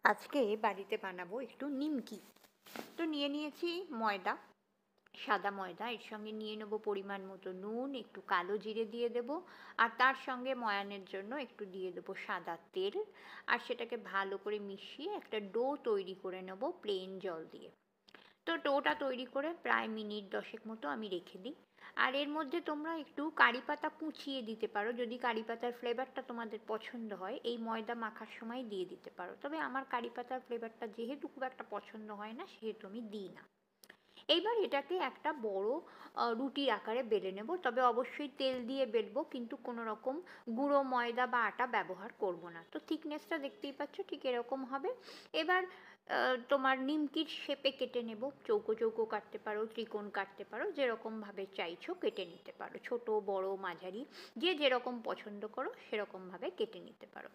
আজকে বাড়িতে বানাবো একটু নিমকি। তো নিয়ে নিয়েছি ময়দা, সাদা ময়দা। এর সঙ্গে নিয়ে নেবো পরিমাণ মতো নুন, একটু কালো জিরে দিয়ে দেবো। আর তার সঙ্গে ময়ানের জন্য একটু দিয়ে দেবো সাদা তেল। আর সেটাকে ভালো করে মিশিয়ে একটা ডো তৈরি করে নেবো প্লেন জল দিয়ে। তো ডোটা তৈরি করে প্রায় মিনিট 10 মতো আমি রেখে দিই। আর এর মধ্যে তোমরা একটু কারি পাতা কুচিয়ে দিতে পারো, যদি কারি পাতার ফ্লেভারটা তোমাদের পছন্দ হয় এই ময়দা মাখার সময় দিয়ে দিতে পারো। তবে আমার কারি পাতার ফ্লেভারটা যেহেতু খুব একটা পছন্দ হয় না, সেহেতু আমি দিই না। এইবার এটাকে একটা বড় রুটির আকারে বেলে নেব। তবে অবশ্যই তেল দিয়ে বেলবো, কিন্তু কোনো রকম গুঁড়ো ময়দা বা আটা ব্যবহার করব না। তো থিকনেসটা দেখতেই পাচ্ছ, ঠিক এরকম হবে। এবার তোমার নিমকির শেপে কেটে নেব। চৌকো চৌকো কাটতে পারো, ত্রিকোণ কাটতে পারো, যেরকমভাবে চাইছো কেটে নিতে পারো। ছোট বড় মাঝারি যে যেরকম পছন্দ করো সেরকমভাবে কেটে নিতে পারো।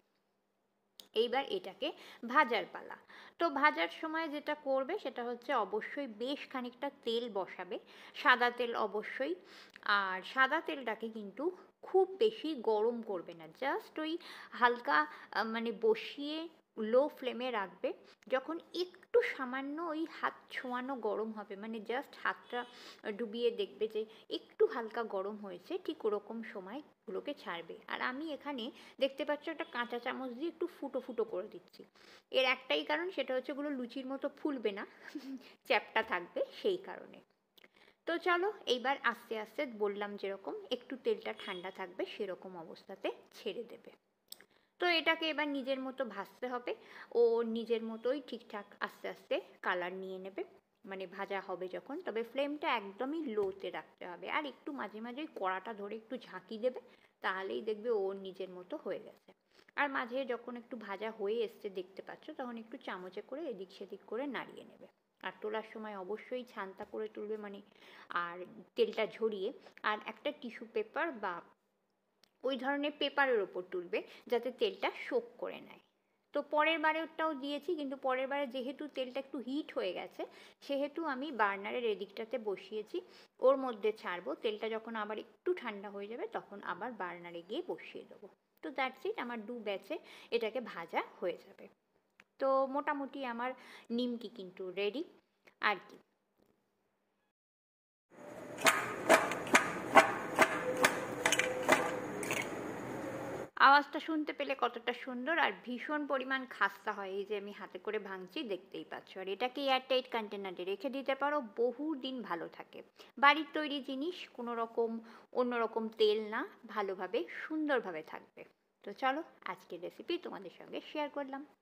এইবার এটাকে ভাজার পালা। তো ভাজার সময় যেটা করবে সেটা হচ্ছে অবশ্যই বেশ খানিকটা তেল বসাবে, সাদা তেল অবশ্যই। আর সাদা তেলটাকে কিন্তু খুব বেশি গরম করবে না, জাস্ট ওই হালকা মানে বসিয়ে লো ফ্লেমে রাখবে। যখন একটু সামান্য ওই হাত ছোঁয়ানো গরম হবে, মানে জাস্ট হাতটা ডুবিয়ে দেখবে যে একটু হালকা গরম হয়েছে, ঠিক ওরকম সময় গুলোকে ছাড়বে। আর আমি এখানে দেখতে পাচ্ছ একটা কাঁচা চামচ দিয়ে একটু ফুটো ফুটো করে দিচ্ছি। এর একটাই কারণ, সেটা হচ্ছে ওগুলো লুচির মতো ফুলবে না, চ্যাপ্টা থাকবে সেই কারণে। তো চলো এইবার আস্তে আস্তে বললাম যেরকম একটু তেলটা ঠান্ডা থাকবে সেরকম অবস্থাতে ছেড়ে দেবে। তো এটাকে এবার নিজের মতো ভাজতে হবে। ও নিজের মতোই ঠিকঠাক আস্তে আস্তে কালার নিয়ে নেবে, মানে ভাজা হবে যখন। তবে ফ্লেমটা একদমই লোতে রাখতে হবে, আর একটু মাঝে মাঝে কড়াটা ধরে একটু ঝাঁকি দেবে, তাহলেই দেখবে ও নিজের মতো হয়ে গেছে। আর মাঝে যখন একটু ভাজা হয়ে এসছে দেখতে পাচ্ছ, তখন একটু চামচে করে এদিক সেদিক করে নাড়িয়ে নেবে। আর তোলার সময় অবশ্যই ছানটা করে তুলবে, মানে আর তেলটা ঝরিয়ে। আর একটা টিস্যু পেপার বা ওই ধরনের পেপারের ওপর তুলবে, যাতে তেলটা সোক করে নেয়। তো পরের বারেরটাও দিয়েছি, কিন্তু পরের বারে যেহেতু তেলটা একটু হিট হয়ে গেছে, সেহেতু আমি বার্নারের এদিকটাতে বসিয়েছি। ওর মধ্যে ছাড়বো, তেলটা যখন আবার একটু ঠান্ডা হয়ে যাবে তখন আবার বার্নারে গিয়ে বসিয়ে দেবো। তো দ্যাটস ইট, আমার দু ব্যাচে এটাকে ভাজা হয়ে যাবে। তো মোটামুটি আমার নিমকি কিন্তু রেডি। আর কি, আওয়াজটা শুনতে পেলে কতটা সুন্দর আর ভীষণ পরিমাণ খাস্তা হয়। এই যে আমি হাতে করে ভাঙছি দেখতেই পাচ্ছ। আর এটাকে এয়ারটাইট কন্টেনারে রেখে দিতে পারো, বহু দিন ভালো থাকে। বাড়ির তৈরি জিনিস, কোনো রকম অন্য রকম তেল না, ভালোভাবে সুন্দরভাবে থাকবে। তো চলো, আজকের রেসিপি তোমাদের সঙ্গে শেয়ার করলাম।